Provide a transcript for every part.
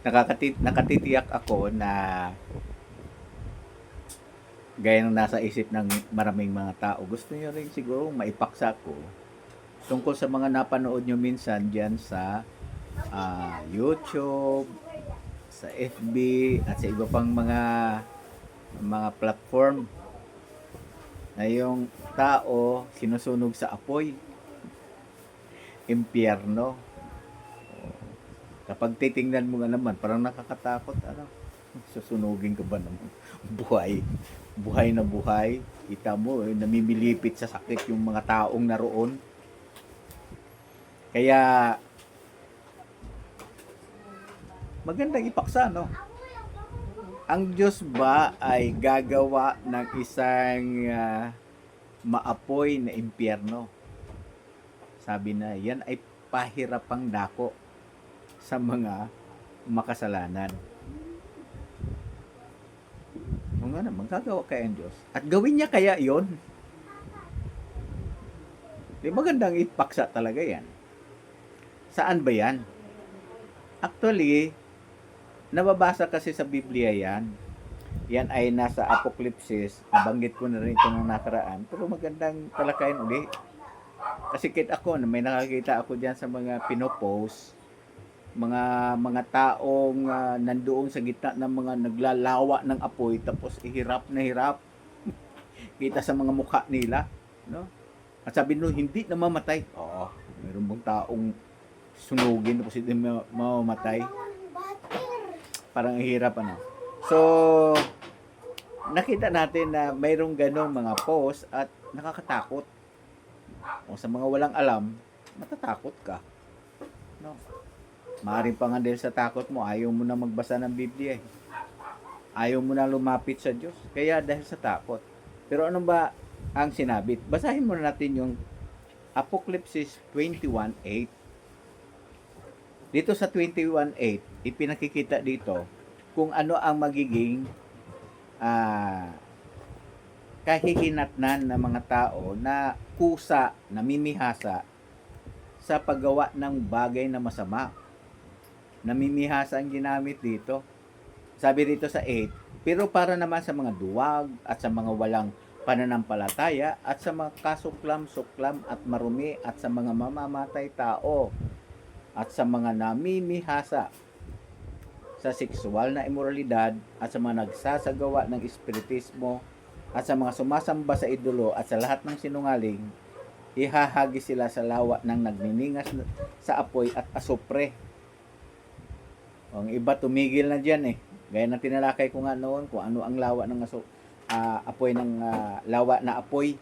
nakatitiyak ako na gaya ng nasa isip ng maraming mga tao, gusto niyo rin siguro maipaksa ko tungkol sa mga napanood nyo minsan diyan sa YouTube, sa FB, at sa iba pang mga platform na yung tao sinusunog sa apoy, impyerno. Kapag titingnan mo nga naman, parang nakakatakot, ano? Susunugin ka ba naman? Buhay. Buhay na buhay. Kita mo, namimilipit sa sakit yung mga taong naroon. Kaya, magandang ipaksa, no? Ang Diyos ba ay gagawa ng isang maapoy na impyerno? Sabi na, yan ay pahirapang dako sa mga makasalanan. O nga naman, gagawa kaya ang Diyos. At gawin niya kaya yon. Di magandang ipaksa talaga yan. Saan ba yan? Actually, nababasa kasi sa Biblia yan. Yan ay nasa Apokalipsis. Nabanggit ko na rin ito nung nakaraan. Pero magandang talakayin uli. Kasi kit ako, may nakakita ako dyan sa mga pinopost, mga taong nandoon sa gitna ng mga naglalawa ng apoy, tapos hirap na hirap. Kita sa mga mukha nila, no? At sabi nyo, hindi na mamatay. Oo, mayroon bang taong sunugin tapos hindi mamamatay? Parang hirap, ano? So, nakita natin na mayroong ganong mga post at nakakatakot. O sa mga walang alam, matatakot ka, no? Maaaring pa nga dahil sa takot mo, ayaw mo na magbasa ng Biblia eh. Ayaw mo na lumapit sa Diyos. Kaya dahil sa takot. Pero ano ba ang sinabi? Basahin muna natin yung Apokalipsis 21:8. Dito sa 21:8, ipinakikita dito kung ano ang magiging kahihinatnan ng mga tao na kusa, namimihasa sa paggawa ng bagay na masama. Namimihasa ang ginamit dito. Sabi dito sa 8, pero para naman sa mga duwag at sa mga walang pananampalataya at sa mga kasuklam-suklam at marumi at sa mga mamamatay tao at sa mga namimihasa sa sexual na imoralidad at sa mga nagsasagawa ng espiritismo at sa mga sumasamba sa idolo at sa lahat ng sinungaling, ihahagi sila sa lawa ng nagniningas sa apoy at asupre. Ang iba tumigil na dyan eh. Gaya ng tinalakay ko nga noon kung ano ang lawa ng apoy ng lawa na apoy.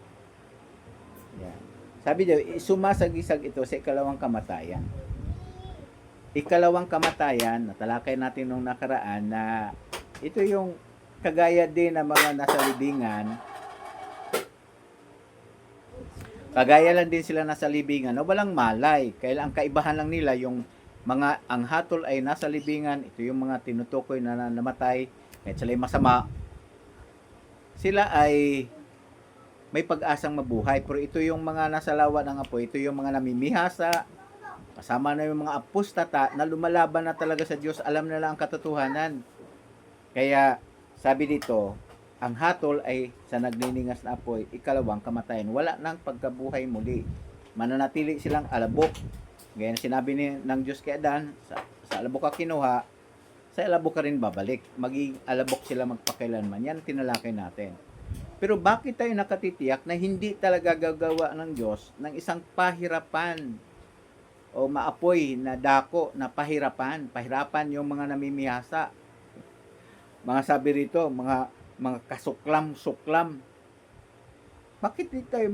Yan. Sabi daw, sumasagisag ito sa ikalawang kamatayan. Ikalawang kamatayan, natalakay natin nung nakaraan na ito yung kagaya din ng mga nasa libingan. Kagaya lang din sila nasa libingan na walang malay. Kaya ang kaibahan lang nila yung ang hatol ay nasa libingan, ito yung mga tinutukoy na namatay, kahit sila ay masama, sila ay may pag-asang mabuhay. Pero ito yung mga nasa lawa ng apoy, ito yung mga namimihasa, kasama na yung mga apostata na lumalaban na talaga sa Diyos, alam na lang ang katotohanan. Kaya sabi dito, ang hatol ay sa nagniningas na apoy, ikalawang kamatayan, wala nang pagkabuhay muli. Mananatili silang alabok. Gaya na sinabi ng Diyos kay Adan, sa alabok ka kinuha, sa alabok ka rin babalik. Maging alabok sila magpakailanman. Yan tinalakay natin. Pero bakit tayo nakatitiyak na hindi talaga gagawa ng Diyos ng isang pahirapan o maapoy na dako na pahirapan? Pahirapan yung mga namimihasa. Mga sabi rito, mga kasuklam-suklam. Bakit di tayo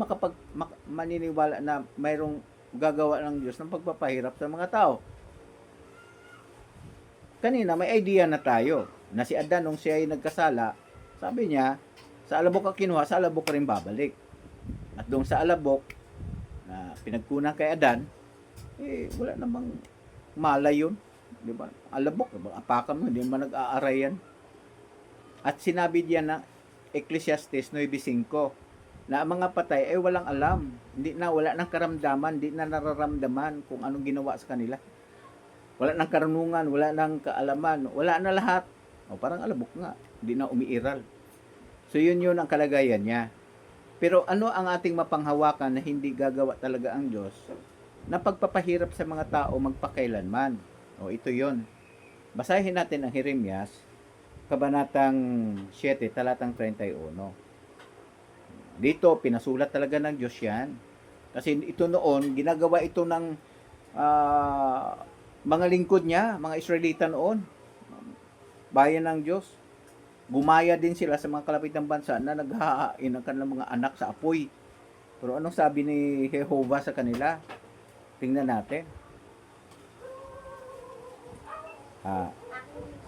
maniniwala na mayroong gagawa ng Diyos ng pagpapahirap sa mga tao? Kanina may idea na tayo na si Adan nung siya ay nagkasala, sabi niya, sa alabok ka kinuha, sa alabok ka rin babalik. At doon sa alabok na pinagkunan kay Adan, wala namang malay yun. Di ba? Alabok, diba? Apakan mo, hindi naman nag-aaray yan. At sinabi diyan na Ecclesiastes 9:5 na ang mga patay ay walang alam, wala nang karamdaman, hindi na nararamdaman kung anong ginawa sa kanila. Wala ng karunungan, wala ng kaalaman, wala na lahat. O parang alabok nga, hindi na umiiral. So yun ang kalagayan niya. Pero ano ang ating mapanghawakan na hindi gagawa talaga ang Diyos na pagpapahirap sa mga tao magpakailanman? O ito yon. Basahin natin ang Jeremias, Kabanatang 7, talatang 31. Dito, pinasulat talaga ng Diyos yan. Kasi ito noon, ginagawa ito ng mga lingkod niya, mga Israelita noon. Bayan ng Diyos. Gumaya din sila sa mga kalapit ng bansa na naghahain ang kanilang mga anak sa apoy. Pero anong sabi ni Jehovah sa kanila? Tingnan natin.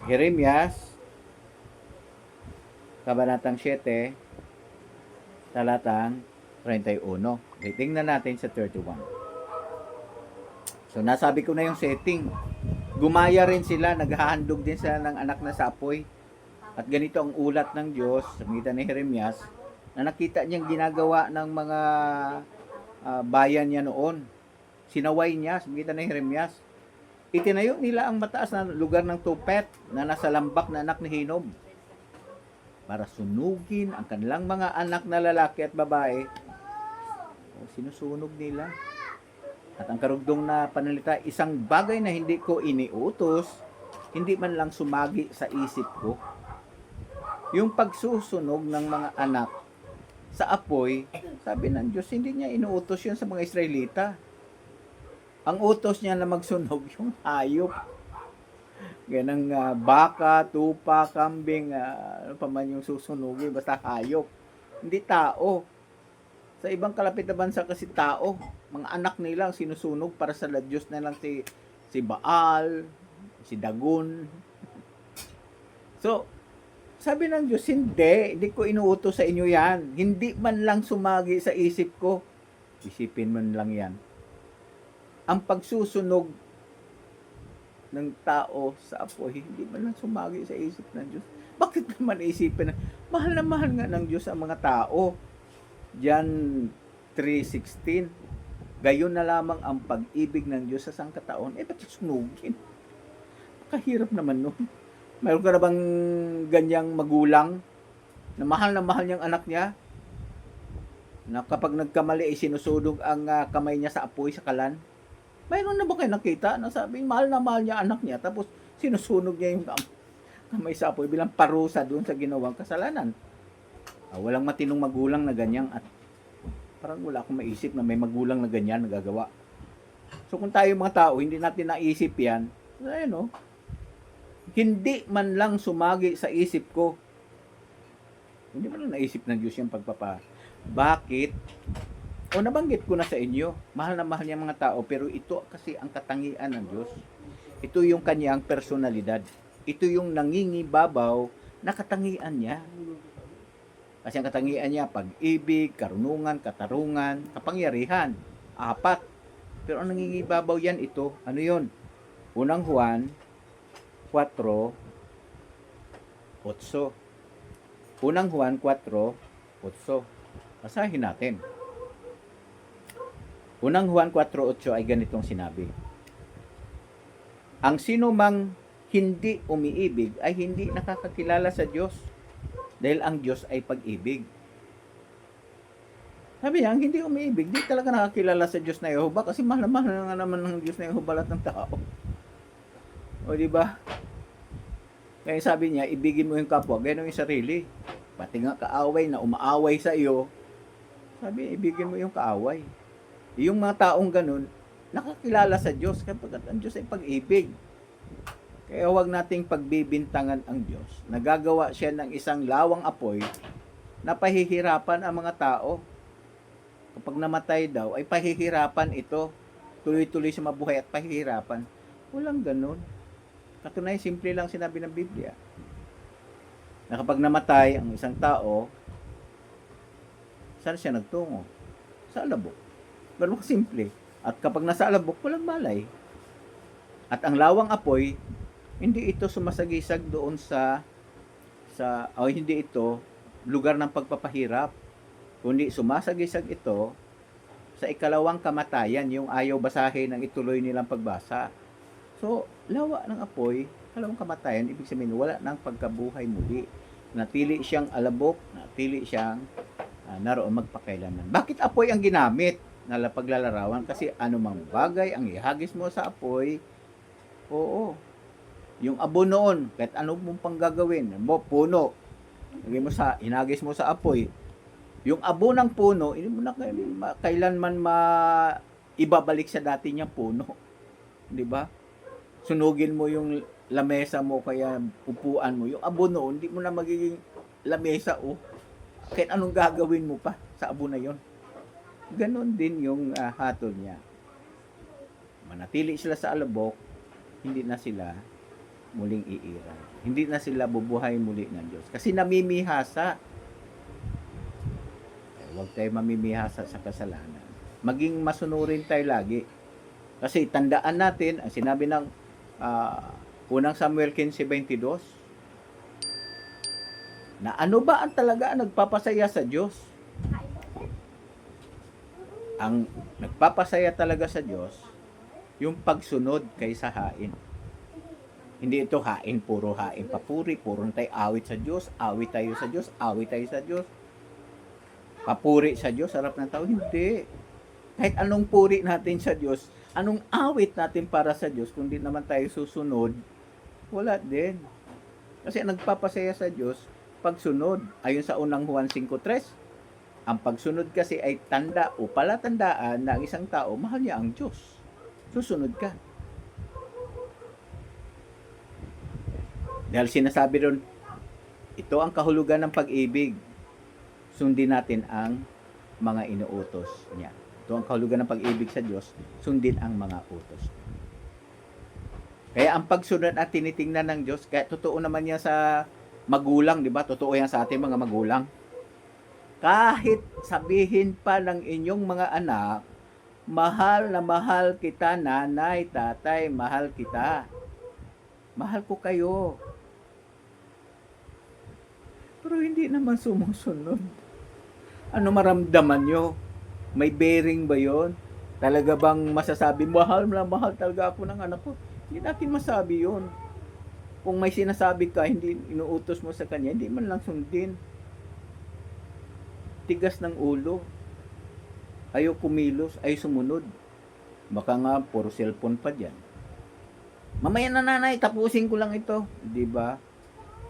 Jeremias, Kabanatang 7, talatang 31. Okay, tingnan natin sa 31. So, nasabi ko na yung setting. Gumaya rin sila, naghahandog din sila ng anak na sa apoy. At ganito ang ulat ng Diyos sa pagitan ni Jeremias na nakita niyang ginagawa ng mga bayan niya noon. Sinaway niya sa pagitan ni Jeremias. Itinayo nila ang mataas na lugar ng Tophet na nasa lambak na anak ni Hinob para sunugin ang kanilang mga anak na lalaki at babae. Sinusunog nila. At ang karugdong na panalita, isang bagay na hindi ko iniutos, hindi man lang sumagi sa isip ko. Yung pagsusunog ng mga anak sa apoy, sabi ng Diyos, hindi niya inuutos yun sa mga Israelita. Ang utos niya na magsunog yung hayop. Ganang baka, tupa, kambing, ano pa man yung susunugin, basta hayop. Hindi tao. Sa ibang kalapit na bansa kasi tao, mga anak nila ang sinusunog para sa Diyos na lang si Baal, si Dagon. So, sabi ng Diyos, hindi ko inuutos sa inyo yan. Hindi man lang sumagi sa isip ko. Isipin man lang yan. Ang pagsusunog ng tao sa apoy, hindi man lang sumagi sa isip ng Diyos. Bakit naman isipin na mahal nga ng Diyos ang mga tao? John 3:16. Gayon na lamang ang pag-ibig ng Diyos sa sangkataon. Ba't sunugin? Kahirap naman nun. Mayroon ka na bang ganyang magulang na mahal niyang anak niya? Na kapag nagkamali ay sinusunog ang kamay niya sa apoy, sa kalan? Mayroon na ba kayo nakita na sabi, mahal niya anak niya, tapos sinusunog niya yung kamay sa apoy bilang parusa doon sa ginawang kasalanan? Walang matinong magulang na ganyan at parang wala akong maisip na may magulang na ganyan nagagawa. So kung tayo mga tao, hindi natin naisip yan, hindi man lang sumagi sa isip ko. Hindi man lang naisip ng Diyos yung pagpapa. Bakit? Nabanggit ko na sa inyo, mahal na mahal niya mga tao, pero ito kasi ang katangian ng Diyos. Ito yung kanyang personalidad. Ito yung nangingibabaw na katangian niya. Kasi ang katangian niya, pag-ibig, karunungan, katarungan, kapangyarihan. 4. Pero ang nangingibabaw yan, ito. Ano yun? Unang Juan 4:8. Unang Juan 4:8. Basahin natin. Unang Juan 4:8 ay ganitong sinabi. Ang sino mang hindi umiibig ay hindi nakakakilala sa Diyos. Dahil ang Diyos ay pag-ibig. Sabi niya, ang hindi umiibig, di talaga nakakilala sa Diyos na Jehovah kasi mahal na nga naman ng Diyos na Jehovah lahat ng tao. O di ba? Kaya sabi niya, ibigin mo yung kapwa, gano'n yung sarili. Pati nga kaaway na umaaway sa iyo, sabi, ibigin mo yung kaaway. Yung mga taong ganun, nakakilala sa Diyos kapag ang Diyos ay pag-ibig. Kaya huwag nating pagbibintangan ang Diyos. Nagagawa siya ng isang lawang apoy na pahihirapan ang mga tao. Kapag namatay daw, ay pahihirapan ito. Tuloy-tuloy siya mabuhay at pahihirapan. Walang ganun. Katunay, simple lang sinabi ng Biblia. Na kapag namatay ang isang tao, saan siya nagtungo? Sa alabok. Ganun simple. At kapag nasa alabok, walang malay. At ang lawang apoy, hindi ito sumasagisag doon hindi ito lugar ng pagpapahirap, kundi sumasagisag ito sa ikalawang kamatayan, yung ayaw basahin ang ituloy nilang pagbasa. So So, lawa ng apoy, kalawang kamatayan, ibig sabihin wala nang pagkabuhay muli. Natili siyang alabok, natili siyang naroon magpakailanman. Bakit apoy ang ginamit na paglalarawan? Kasi anumang bagay ang ihagis mo sa apoy, oo, yung abo noon, kahit ano mong pang gagawin, mo puno, hinagis mo sa apoy, yung abo ng puno, hindi mo na kailanman ibabalik sa dati niyang puno. Di ba? Sunugin mo yung lamesa mo, kaya upuan mo, yung abo noon, hindi mo na magiging lamesa o kahit anong gagawin mo pa sa abo na yon. Ganon din yung hatol niya. Manatili sila sa alabok, hindi na sila muling iiral. Hindi na sila bubuhay muli ng Diyos. Kasi namimihasa. Huwag tayo mamimihasa sa kasalanan. Maging masunurin tayo lagi. Kasi tandaan natin, ang sinabi ng unang Samuel 15:22, na ano ba ang talaga nagpapasaya sa Diyos? Ang nagpapasaya talaga sa Diyos, yung pagsunod kaysa hain. Hindi ito hain, puro hain papuri, puro tayo awit sa Diyos, awit tayo sa Diyos, awit tayo sa Diyos. Papuri sa Diyos, harap ng tao. Hindi. Kahit anong puri natin sa Diyos, anong awit natin para sa Diyos, kung di naman tayo susunod, wala din. Kasi ang nagpapasaya sa Diyos, pagsunod. Ayon sa unang Juan 5:3, ang pagsunod kasi ay tanda o palatandaan na ang isang tao, mahal niya ang Diyos. Susunod ka. Dahil sinasabi ron, ito ang kahulugan ng pag-ibig. Sundin natin ang mga inuutos niya. Ito ang kahulugan ng pag-ibig sa Diyos, sundin ang mga utos. Kaya ang pagsunod at tinitingnan ng Diyos, kaya totoo naman yan sa magulang, di ba? Totoo yan sa ating mga magulang. Kahit sabihin pa ng inyong mga anak, mahal na mahal kita, nanay, tatay, mahal kita. Mahal ko kayo. Pero hindi naman sumusunod. Ano maramdaman nyo? May bearing ba yon? Talaga bang masasabi, mahal na mahal talaga ako ng anak ko? Hindi natin masabi yon. Kung may sinasabi ka, hindi inuutos mo sa kanya, hindi man lang sundin. Tigas ng ulo. Ayaw kumilos, ay sumunod. Baka nga, puro cellphone pa dyan. Mamaya na nanay, tapusin ko lang ito. Diba?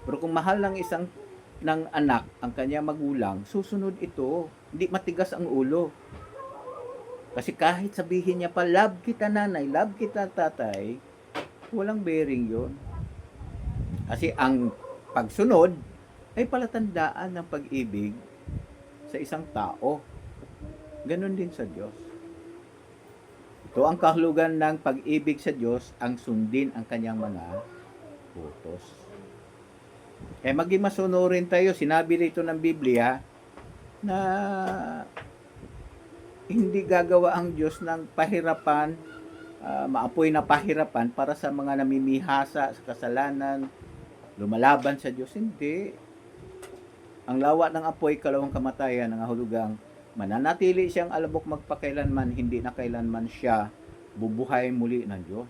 Pero kung mahal ng anak ang kanya magulang, susunod ito. Hindi matigas ang ulo. Kasi kahit sabihin niya pa, love kita nanay, love kita tatay, walang bearing yon. Kasi ang pagsunod ay palatandaan ng pag-ibig sa isang tao. Ganon din sa Diyos. Ito ang kahulugan ng pag-ibig sa Diyos, ang sundin ang kanyang mga utos. Kaya maging masunurin tayo, sinabi rito ng Biblia na hindi gagawa ang Diyos ng pahirapan, maapoy na pahirapan para sa mga namimihasa sa kasalanan, lumalaban sa Diyos. Hindi. Ang lawa ng apoy, kalawang kamatayan, ang hulugang mananatili siyang alabok magpakailanman, hindi na kailanman siya bubuhay muli ng Diyos.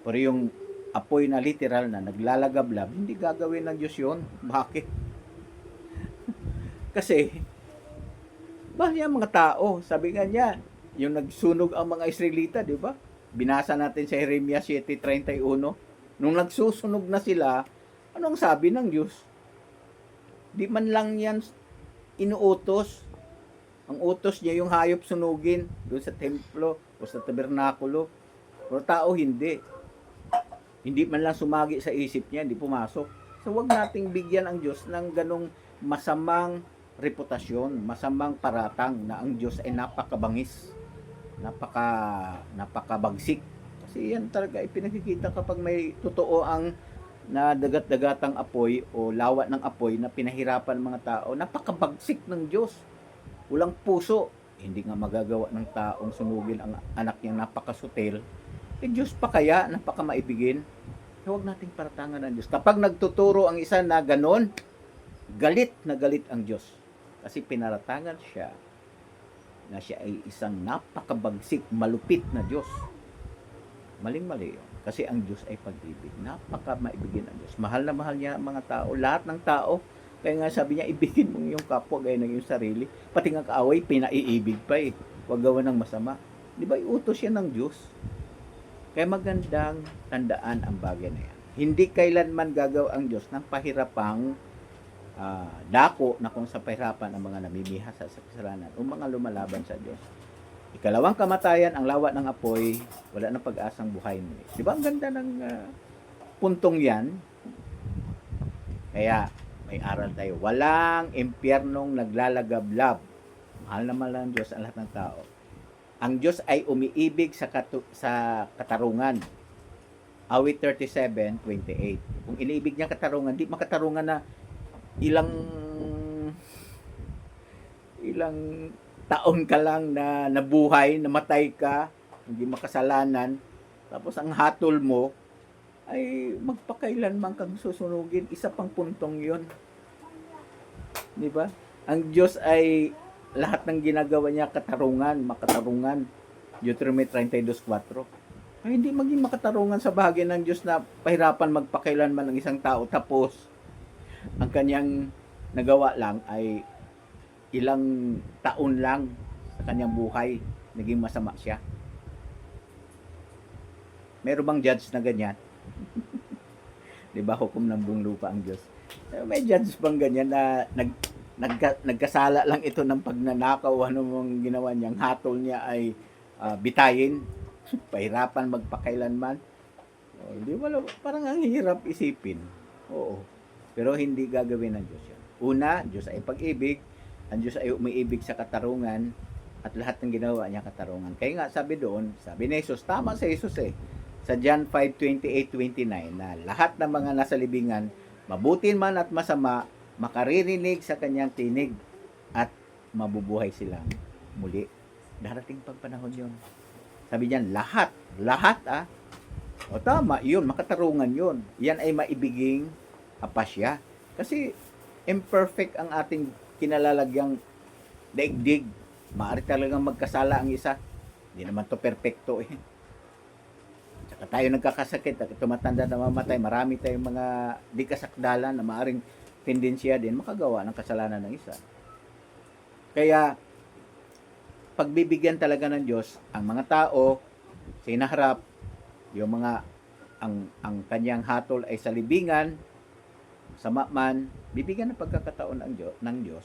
Pero yung apoy na literal na naglalagablab, hindi gagawin ng Diyos yun. Bakit? Kasi, bahal yung mga tao, sabi nga niya, yung nagsunog ang mga Israelita, di ba? Binasa natin sa Jeremias 7:31. Nung nagsusunog na sila, anong sabi ng Diyos? Di man lang yan inuutos. Ang utos niya yung hayop sunugin doon sa templo o sa tabernakulo. Pero tao hindi. Hindi man lang sumagi sa isip niya, hindi pumasok. So wag nating bigyan ang Diyos ng ganong masamang reputasyon, masamang paratang na ang Diyos ay napakabangis, napakabagsik. Kasi yan talaga ipinakikita kapag may totoo ang nadagat-dagatang apoy o lawa ng apoy na pinahirapan ng mga tao, napakabagsik ng Diyos. Walang puso. Hindi nga magagawa ng taong sunugin ang anak niyang napakasutil. Diyos pa kaya, napakamaibigin. Huwag nating paratangan ng Diyos. Kapag nagtuturo ang isa na ganon, galit na galit ang Diyos. Kasi pinaratangan siya na siya ay isang napakabagsik, malupit na Diyos. Maling-mali yun. Kasi ang Diyos ay pag-ibig. Napaka maibigin ang Diyos. Mahal na mahal niya ang mga tao. Lahat ng tao. Kaya nga sabi niya, ibigin mo yung kapwa gaya ng iyong sarili. Pati nga kaaway, pinaiibig pa eh. Huwag gawa ng masama. Di ba, iutos yan ng Diyos. Kaya magandang tandaan ang bagay na yan. Hindi kailanman gagawa ang Diyos ng pahirapang dako na kung sa pahirapan ang mga namimihasa sa kasalanan o mga lumalaban sa Diyos. Ikalawang kamatayan, ang lawa ng apoy, wala na pag-asang buhay mo. Di ba ang ganda ng puntong yan? Kaya may aral tayo. Walang impyernong naglalagablab. Mahal naman lang Diyos ang lahat ng tao. Ang Diyos ay umiibig sa katarungan. Awit 37:28. Kung iniibig niya katarungan, di makatarungan na ilang taon ka lang na nabuhay, namatay ka, hindi makasalanan, tapos ang hatol mo ay magpakailanman kang susunugin. Isa pang puntong yun. Di ba? Ang Diyos ay lahat ng ginagawa niya katarungan, makatarungan. Deuteronomy 32:4. Ay hindi maging makatarungan sa bahagi ng Diyos na pahirapan magpakailanman ng isang tao tapos ang kanyang nagawa lang ay ilang taon lang sa kanyang buhay, naging masama siya. Meron bang judge na ganyan? Di ba, hukom ng buong lupa ang Diyos? May judge bang ganyan na nagkasala lang ito ng pagnanakaw, ano mong ginawa niyang hatol niya ay bitayin, pahirapan magpakailanman? Di ba, parang ang hirap isipin. Oo. Pero hindi gagawin ng Diyos yan. Una, Diyos ay pag-ibig. Ang Diyos ay umiibig sa katarungan at lahat ng ginawa niya katarungan. Kaya nga sabi doon, sabi ni Jesus, tama si Jesus eh, sa John 5:28-29 na lahat ng mga nasa libingan, mabuti man at masama, makaririnig sa kanyang tinig at mabubuhay silang muli. Darating pang panahon yun. Sabi niyan, lahat o tama, yun, makatarungan yun. Yan ay maibiging apasya. Kasi imperfect ang ating kinalalagyang daigdig. Maaari talagang magkasala ang isa. Hindi naman to perfecto eh. Saka tayo nagkakasakit at tumatanda na mamatay. Marami tayong mga di kasakdalan na maaring tendensya din makagawa ng kasalanan ng isa. Kaya pagbibigyan talaga ng Diyos ang mga tao sa hinaharap, yung mga ang kanyang hatol ay sa libingan, sama man, bibigyan ng pagkakataon ng Diyos.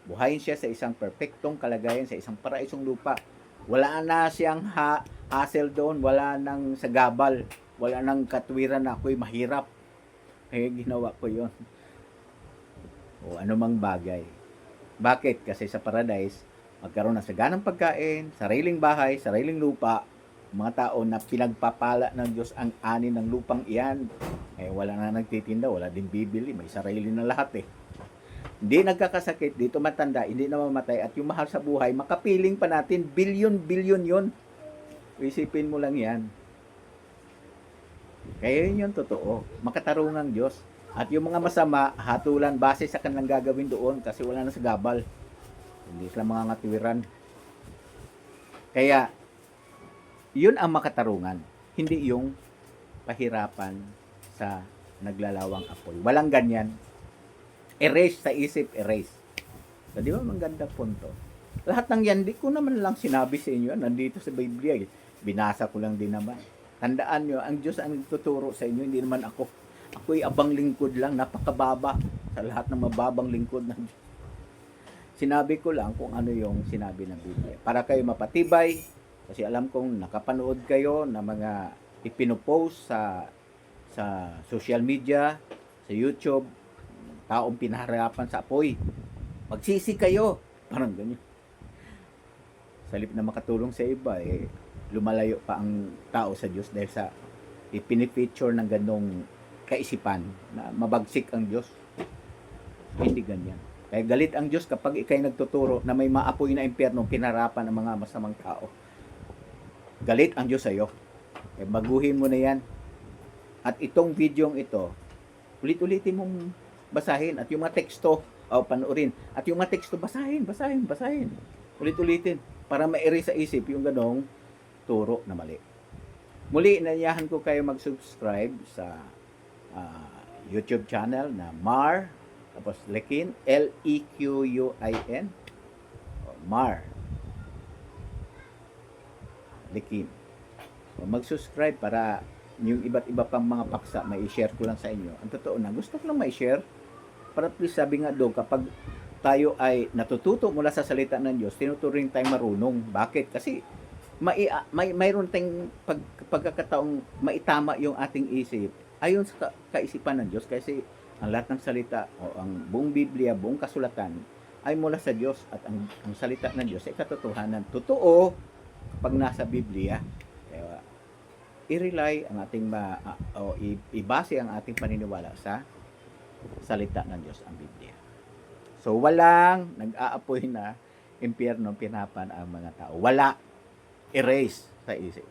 Buhayin siya sa isang perpektong kalagayan, sa isang paraisong lupa. Wala na siyang hassle doon, wala nang sagabal, wala nang katwiran na ako'y mahirap. Kaya ginawa ko yon. O anumang bagay. Bakit? Kasi sa paradise, magkaroon ng saganang pagkain, sariling bahay, sariling lupa, mga tao na pinagpapala ng Diyos ang ani ng lupang iyan. Eh, wala na nagtitinda, wala din bibili, may sarili na lahat eh. Hindi nagkakasakit, dito matanda, hindi na mamatay, at yung mahal sa buhay, makapiling pa natin, bilyon yon. Isipin mo lang yan. Kaya yun yung totoo, makatarungan ng Diyos. At yung mga masama, hatulan base sa kanilang gagawin doon kasi wala na sa gabal. Hindi sila mga ngatiwiran. Kaya, yun ang makatarungan. Hindi yung pahirapan sa naglalawang apoy. Walang ganyan. Erase sa isip, erase. So, di ba maganda punto? Lahat ng yan, di ko naman lang sinabi sa inyo, nandito sa Biblia. Binasa ko lang din naman. Tandaan nyo, ang Diyos ang tuturo sa inyo, hindi naman ako. Ako'y abang lingkod lang, napakababa sa lahat ng mababang lingkod ng Diyos. Sinabi ko lang kung ano yung sinabi ng Biblia. Para kayo mapatibay, kasi alam kong nakapanood kayo na mga ipinopost sa social media, sa YouTube, taong pinaharapan sa apoy. Magsisi kayo. Parang ganyan. Sa halip na makatulong sa iba, eh, lumalayo pa ang tao sa Diyos dahil sa ipinipicture ng ganong kaisipan na mabagsik ang Diyos. Hindi ganyan. Kaya galit ang Diyos kapag ikay nagtuturo na may maapoy na impyerno pinarapan ng mga masamang tao. Galit ang Diyos sa iyo. Kaya baguhin mo na yan. At itong videong ito, ulit-ulitin mong basahin. At yung mga teksto, panoorin. At yung mga teksto, basahin. Ulit-ulitin. Para ma-erase sa isip yung ganong turo na mali. Muli, inayahan ko kayo mag-subscribe sa YouTube channel na Mar, tapos Lequin, Lequin, Mar Lequin. Mag-subscribe para yung iba't iba pang mga paksa may i-share ko lang sa inyo. Ang totoo na, gusto ko lang mai-share para please sabi nga doon, kapag tayo ay natututo mula sa salita ng Diyos, tinuturing tayong marunong. Bakit? Kasi mayroon tayong pagkakataong maitama yung ating isip ayon sa kaisipan ng Diyos, kasi ang lahat ng salita o ang buong Biblia, buong kasulatan ay mula sa Diyos, at ang salita ng Diyos ay katotohanan. Totoo kapag nasa Biblia. Kaya i-rely ang ating ibase ang ating paniniwala sa salita ng Diyos, ang Biblia. So walang nag-aapoy na impyerno, pinapan ang mga tao. Wala. Erase sa isip.